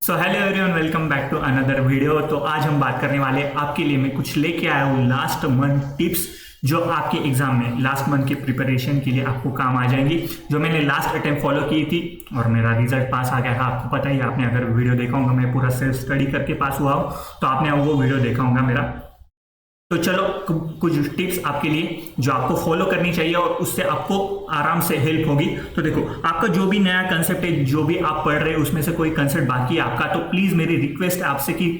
So hello everyone, welcome back to another video. तो आज हम बात करने वाले आपके लिए मैं कुछ लेके आया हूँ लास्ट मंथ टिप्स जो आपके एग्जाम में लास्ट मंथ की प्रिपरेशन के लिए आपको काम आ जाएंगी, जो मैंने लास्ट अटेम्प्ट फॉलो की थी और मेरा रिजल्ट पास आ गया था। आपको पता ही, आपने अगर वीडियो देखा होगा, मैं पूरा सेल्फ स्टडी करके पास हुआ हूँ, तो आपने वो वीडियो देखा होगा मेरा। तो चलो कुछ टिप्स आपके लिए जो आपको फॉलो करनी चाहिए और उससे आपको आराम से हेल्प होगी। तो देखो, आपका जो भी नया कंसेप्ट है, जो भी आप पढ़ रहे हैं, उसमें से कोई कंसेप्ट बाकी है आपका, तो प्लीज मेरी रिक्वेस्ट है आपसे कि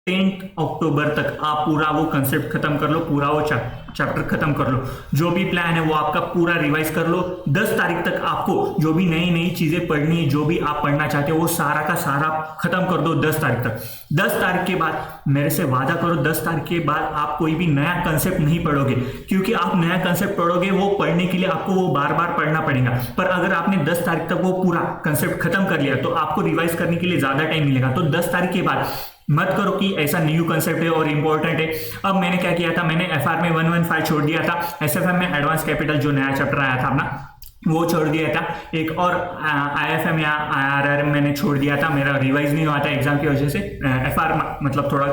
10 अक्टूबर तक आप पूरा वो कंसेप्ट खत्म कर लो, पूरा वो चैप्टर खत्म कर लो। जो भी प्लान है वो आपका पूरा रिवाइज कर लो। 10 तारीख तक आपको जो भी नई नई चीजें पढ़नी है, जो भी आप पढ़ना चाहते हो, वो सारा का सारा खत्म कर दो 10 तारीख तक। 10 तारीख के बाद मेरे से वादा करो, 10 तारीख के बाद आप कोई भी नया कंसेप्ट नहीं पढ़ोगे, क्योंकि आप नया कंसेप्ट पढ़ोगे वो पढ़ने के लिए आपको वो बार बार पढ़ना पड़ेगा। पर अगर आपने 10 तारीख तक वो पूरा कंसेप्ट खत्म कर लिया तो आपको रिवाइज करने के लिए ज्यादा टाइम मिलेगा। तो 10 तारीख के बाद मत करो कि ऐसा न्यू कंसेप्ट है और इंपॉर्टेंट है। अब मैंने क्या किया था, मैंने एफआर में 115 छोड़ दिया था, एसएफएम में एडवांस कैपिटल जो नया चैप्टर आया था अपना वो छोड़ दिया था, एक और आईएफएम या आईआरआर मैंने छोड़ दिया था। मेरा रिवाइज नहीं हुआ था एग्जाम की वजह से, एफआर मतलब थोड़ा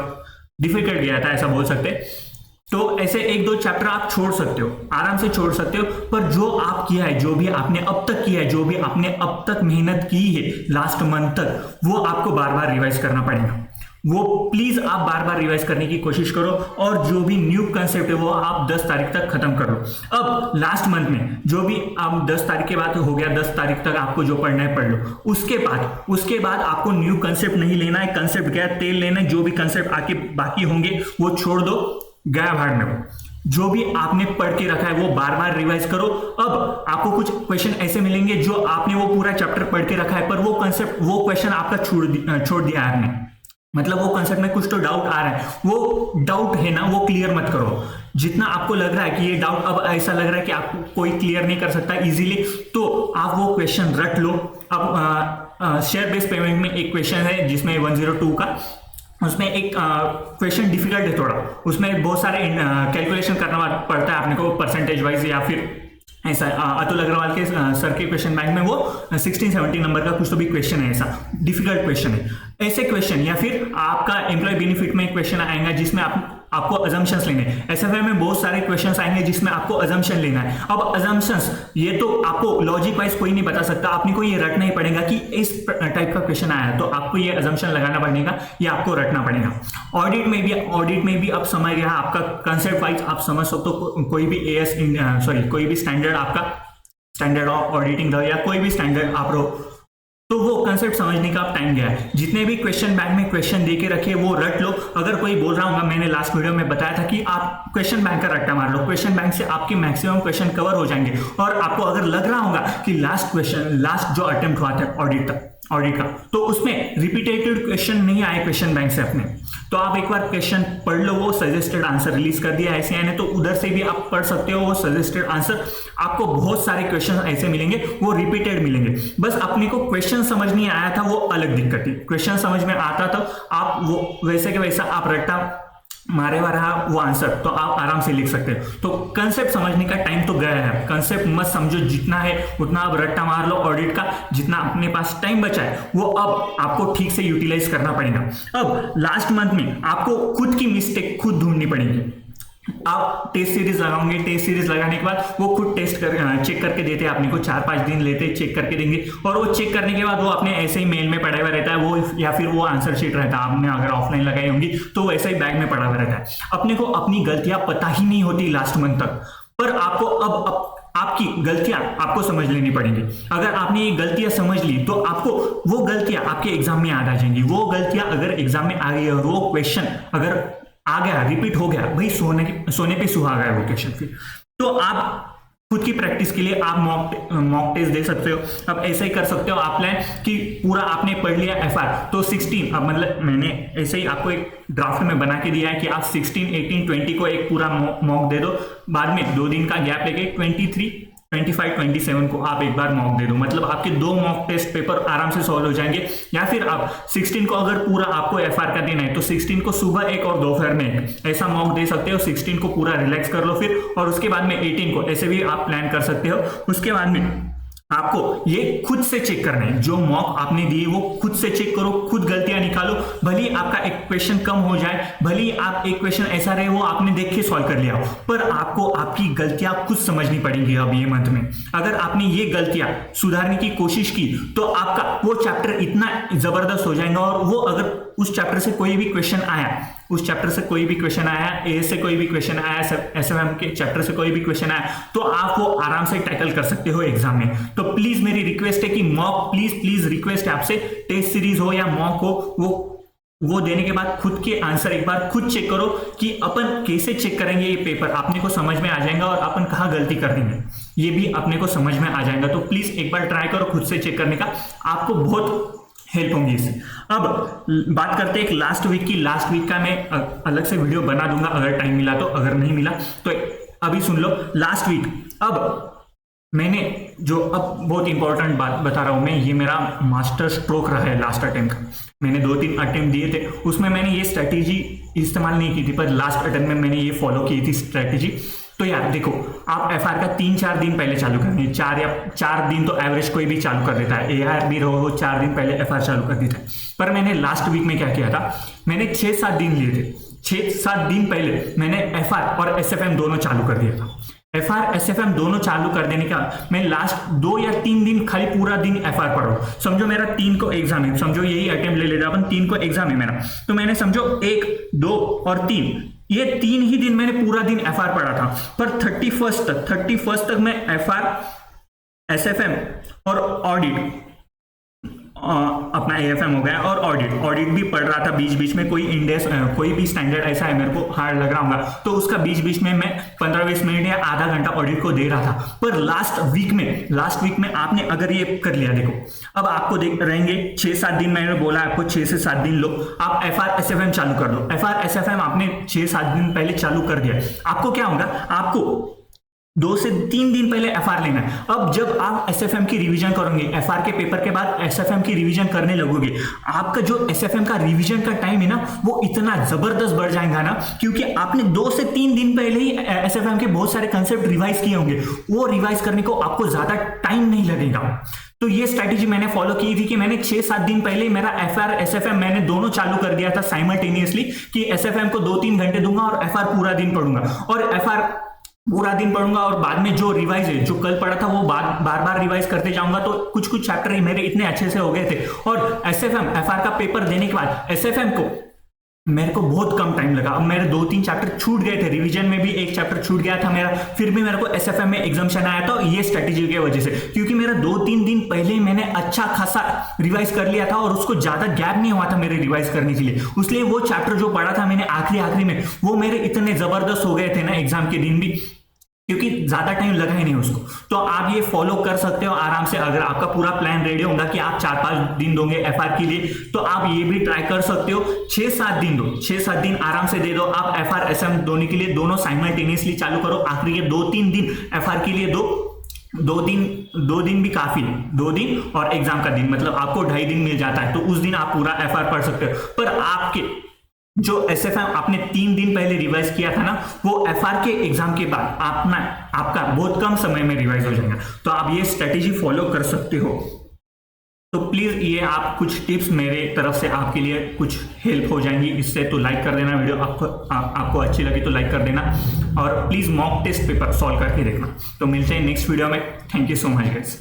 डिफिकल्ट गया था ऐसा बोल सकते। तो ऐसे एक दो चैप्टर आप छोड़ सकते हो, आराम से छोड़ सकते हो। पर जो आप किया है, जो भी आपने अब तक किया है, जो भी आपने अब तक मेहनत की है लास्ट मंथ तक, वो आपको बार बार रिवाइज करना पड़ेगा। वो प्लीज आप बार बार रिवाइज करने की कोशिश करो और जो भी न्यू कंसेप्ट है वो आप 10 तारीख तक खत्म कर लो। अब लास्ट मंथ में जो भी आप 10 तारीख के बाद हो गया, 10 तारीख तक आपको जो पढ़ना है पढ़ लो। उसके बाद आपको न्यू कंसेप्ट नहीं लेना है, कंसेप्ट गया तेल लेना है। जो भी कंसेप्ट आके बाकी होंगे वो छोड़ दो, गया भाड़ में वो। जो भी आपने पढ़ के रखा है वो बार बार रिवाइज करो। अब आपको कुछ क्वेश्चन ऐसे मिलेंगे जो आपने वो पूरा चैप्टर पढ़ के रखा है, पर वो कंसेप्ट, वो क्वेश्चन आपका छोड़ दिया है आपने, मतलब वो कंसेप्ट में कुछ तो डाउट आ रहा है। वो डाउट है ना, वो क्लियर मत करो। जितना आपको लग रहा है कि ये डाउट अब ऐसा लग रहा है कि आपको कोई क्लियर नहीं कर सकता इजीली, तो आप वो क्वेश्चन रट लो। अब शेयर बेस्ड पेमेंट में एक क्वेश्चन है जिसमें 102 का, उसमें एक क्वेश्चन डिफिकल्ट है थोड़ा, उसमें बहुत सारे कैलकुलेशन करना पड़ता है आपने को परसेंटेज वाइज, या फिर ऐसा अतुल अग्रवाल के सर के क्वेश्चन बैंक में वो 16-17 नंबर का कुछ तो भी क्वेश्चन है, ऐसा डिफिकल्ट क्वेश्चन है। ऐसे क्वेश्चन, या फिर आपका एम्प्लॉय बेनिफिट में क्वेश्चन आएगा जिसमें आपको अजम्पशंस लेने हैं। एसएफआई में बहुत सारे क्वेश्चंस आएंगे जिसमें आपको अजम्पशन लेना है। अब अजम्पशंस ये तो आपको लॉजिक वाइज कोई नहीं बता सकता, आपने को ये रटना ही पड़ेगा कि इस टाइप का क्वेश्चन आया है तो आपको ये अजम्पशन लगाना पड़ेगा, ये आपको रटना पड़ेगा। ऑडिट में भी अब समझ गया आपका कंसेप्ट वाइज, आप समझ सकते हो। कोई भी कोई भी स्टैंडर्ड आपका स्टैंडर्ड ऑफ ऑडिटिंग या कोई भी स्टैंडर्ड आप रहो, तो वो कंसेप्ट समझने का अब टाइम गया है। जितने भी क्वेश्चन बैंक में क्वेश्चन देके रखे वो रट लो। अगर कोई बोल रहा होगा, मैंने लास्ट वीडियो में बताया था कि आप क्वेश्चन बैंक का रट्टा मार लो, क्वेश्चन बैंक से आपके मैक्सिमम क्वेश्चन कवर हो जाएंगे। और आपको अगर लग रहा होगा कि लास्ट जो अटेम्प्ट हुआ था ऑडिट का, तो उसमें रिपीटेटेड क्वेश्चन नहीं आए क्वेश्चन बैंक से अपने, तो आप एक बार क्वेश्चन पढ़ लो। वो सजेस्टेड आंसर रिलीज कर दिया ऐसे ने, तो उधर से भी आप पढ़ सकते हो वो सजेस्टेड आंसर। आपको बहुत सारे क्वेश्चन ऐसे मिलेंगे, वो रिपीटेड मिलेंगे। बस अपने को क्वेश्चन समझ नहीं आया था, वो अलग दिक्कत थी। क्वेश्चन समझ में आता था, आप वो वैसे के वैसा आप रट्टा मारे हुआ रहा वो आंसर, तो आप आराम से लिख सकते हो। तो कंसेप्ट समझने का टाइम तो गया है, कंसेप्ट मत समझो, जितना है उतना आप रट्टा मार लो। ऑडिट का जितना अपने पास टाइम बचा है वो अब आपको ठीक से यूटिलाइज करना पड़ेगा। अब लास्ट मंथ में आपको खुद की मिस्टेक खुद ढूंढनी पड़ेगी। आप टेस्ट सीरीज लगाओगे, टेस्ट सीरीज लगाने के बाद वो खुद चेक करके देते हैं आपने को, 4-5 दिन लेते चेक करके देंगे, और वो चेक करने के बाद वो अपने ऐसे ही मेल में पड़ा हुआ रहता है वो, या फिर वो आंसर शीट रहता है, आपने अगर ऑफलाइन लगाई होंगी तो वैसे ही बैग में पड़ा हुआ रहता है। अपने को अपनी गलतियां पता ही नहीं होती लास्ट मंथ तक, पर आपको अब आपकी गलतियां आपको समझ लेनी पड़ेंगी। अगर आपने ये गलतियां समझ ली तो आपको वो गलतियां आपके एग्जाम में याद आ जाएंगी। वो गलतियां अगर एग्जाम में आ गई और वो क्वेश्चन अगर आ गया, रिपीट हो गया, भाई सोने पे सुहागा है वो क्वेश्चन, फिर तो आप खुद की प्रैक्टिस के लिए आप मॉक टेस्ट दे सकते हो। अब ऐसा ही कर सकते हो आप प्लान कि पूरा आपने पढ़ लिया एफआर, तो 16, अब मतलब मैंने ऐसे ही आपको एक ड्राफ्ट में बना के दिया है कि आप 16, 18, 20 को एक पूरा मॉक दे दो, बाद में 2 दिन का गैप लेके 23, 25, 27 को आप एक बार मॉक दे दो। मतलब आपके 2 मॉक टेस्ट पेपर आराम से सॉल्व हो जाएंगे। या फिर आप 16 को अगर पूरा आपको एफआर का देना है तो 16 को सुबह एक और दोपहर में एक ऐसा मॉक दे सकते हो। 16 को पूरा रिलैक्स कर लो फिर, और उसके बाद में 18 को ऐसे भी आप प्लान कर सकते हो। उसके बाद में आपको ये खुद से चेक करना है। जो मॉक आपने दिए वो खुद से चेक करो, खुद गलतियां निकालो। भले ही आपका एक क्वेश्चन कम हो जाए, भले ही आप एक क्वेश्चन ऐसा रहे वो आपने देख के सॉल्व कर लिया हो, पर आपको आपकी गलतियां खुद समझनी पड़ेंगी। अब ये मंथ में अगर आपने ये गलतियां सुधारने की कोशिश की तो आपका वो चैप्टर इतना जबरदस्त हो जाएगा। और वो अगर उस चैप्टर से कोई भी क्वेश्चन आया, उस चैप्टर से कोई भी क्वेश्चन आया, ए से कोई भी क्वेश्चन आया, एसएफएम के चैप्टर से कोई भी क्वेश्चन आया, तो आप वो आराम से टैकल कर सकते हो एग्जाम में। तो प्लीज मेरी रिक्वेस्ट है कि मॉक, प्लीज रिक्वेस्ट है आपसे, टेस्ट सीरीज हो या मॉक हो, वो देने के बाद खुद के आंसर एक बार खुद चेक करो कि अपन कैसे चेक करेंगे ये पेपर, अपने को समझ में आ जाएगा। और अपन कहाँ गलती कर देंगे ये भी अपने को समझ में आ जाएगा। तो प्लीज एक बार ट्राई करो खुद से चेक करने का, आपको बहुत हेल्प होंगी इससे। अब बात करते हैं एक लास्ट वीक की। लास्ट वीक का मैं अलग से वीडियो बना दूंगा अगर टाइम मिला तो, अगर नहीं मिला तो अभी सुन लो। लास्ट वीक अब मैंने जो, अब बहुत इंपॉर्टेंट बात बता रहा हूं मैं, ये मेरा मास्टर स्ट्रोक रहा है लास्ट अटेम्प्ट का। मैंने 2-3 अटेम्प्ट दिए थे, उसमें मैंने ये स्ट्रैटेजी इस्तेमाल नहीं की थी, पर लास्ट अटेम्प्ट में मैंने ये फॉलो की थी स्ट्रैटेजी। तो यार देखो, आप एफआर का 3-4 दिन पहले चालू करेंगे, 4 दिन तो एवरेज कोई भी चालू कर देता है, एआर भी रहो 4 दिन पहले एफआर चालू कर देता है। पर मैंने लास्ट वीक में क्या किया था, मैंने 6-7 दिन लिए थे, 6-7 दिन पहले मैंने एफआर और एसएफएम दोनों चालू कर दिया था। एफआर एसएफएम दोनों चालू कर देने का मैं लास्ट 2 या 3 दिन खाली पूरा दिन एफआर पढ़ो। समझो मेरा 3 को एग्जाम है, समझो यही अटेम्प्ट ले लेते अपन, 3 को एग्जाम है मेरा, तो मैंने समझो 1, 2 और 3, ये 3 ही दिन मैंने पूरा दिन एफआर पढ़ा था। पर 31 तक मैं एफआर, एसएफएम और ऑडिट, अपना एएफएम हो गया और ऑडिट भी पढ़ रहा था बीच बीच में। कोई इंडेक्स, कोई भी स्टैंडर्ड ऐसा है मेरे को हार्ड लग रहा होगा तो उसका बीच बीच में मैं 15-20 मिनट या आधा घंटा ऑडिट को दे रहा था। पर लास्ट वीक में आपने अगर ये कर लिया, देखो अब आपको देख रहेंगे 6-7 दिन, मैंने बोला आपको 6 से 7 दिन लो, आप एफआर एसएफएम चालू कर दो। एफआर एसएफएम आपने 6-7 दिन पहले चालू कर दिया, आपको क्या होगा, आपको 2 से 3 दिन पहले एफआर लेना है। अब जब आप एसएफएम की रिवीजन करोगे, एफआर के पेपर के बाद एसएफएम की रिवीजन करने लगोगे, आपका जो एसएफएम का रिवीजन का टाइम है ना वो इतना जबरदस्त बढ़ जाएगा ना, क्योंकि आपने 2 से 3 दिन पहले ही एसएफएम के बहुत सारे कंसेप्ट रिवाइज किए होंगे। वो रिवाइज करने को आपको ज्यादा टाइम नहीं लगेगा। तो ये स्ट्रैटेजी मैंने फॉलो की थी कि मैंने 6-7 दिन पहले मेरा एफआर एसएफएम मैंने दोनों चालू कर दिया था साइमल्टेनियसली, कि एसएफएम को 2-3 घंटे दूंगा और एफआर पूरा दिन पढ़ूंगा। और एफआर पूरा दिन पढ़ूंगा और बाद में जो रिवाइज है, जो कल पढ़ा था वो बार बार रिवाइज करते जाऊंगा। तो कुछ चैप्टर मेरे इतने अच्छे से हो गए थे। और एसएफएम एफआर का पेपर देने के बाद एसएफएम को मेरे को बहुत कम टाइम लगा। अब मेरे 2-3 चैप्टर छूट गए थे, रिवीजन में भी 1 चैप्टर छूट गया था मेरा, फिर भी मेरे को एसएफएम में एग्जाम्शन आया था ये स्ट्रेटेजी की वजह से, क्योंकि मेरा 2-3 दिन पहले मैंने अच्छा खासा रिवाइज कर लिया था और उसको ज्यादा गैप नहीं हुआ था मेरे रिवाइज करने के लिए। इसलिए वो चैप्टर जो पढ़ा था मैंने आखिरी में, वो मेरे इतने जबरदस्त हो गए थे ना एग्जाम के दिन भी, क्योंकि ज्यादा टाइम लगा ही नहीं उसको। तो आप ये फॉलो कर सकते हो आराम से। अगर आपका पूरा प्लान रेडी होगा कि आप 4-5 दिन दोगे एफआर के लिए, तो आप ये भी ट्राई कर सकते हो। 6-7 दिन दो, 6-7 दिन आराम से दे दो आप एफआर एसएम दोनों के लिए, दोनों साइमल्टेनियसली चालू करो। आखिरी के 2-3 दिन एफआर के लिए दो, 2 दिन भी काफी, 2 दिन और एग्जाम का दिन, मतलब आपको 2.5 दिन मिल जाता है, तो उस दिन आप पूरा एफआर पढ़ सकते हो। पर आपके जो एसएफएम आपने 3 दिन पहले रिवाइज किया था ना, वो एफआर के एग्जाम के बाद आपका बहुत कम समय में रिवाइज हो जाएगा। तो आप ये स्ट्रेटेजी फॉलो कर सकते हो। तो प्लीज ये आप कुछ टिप्स मेरे तरफ से आपके लिए कुछ हेल्प हो जाएंगी इससे। तो लाइक कर देना वीडियो, आपको अच्छी लगी तो लाइक कर देना, और please mock test paper solve करके देखना। तो मिलते हैं नेक्स्ट वीडियो में। Thank you so much guys.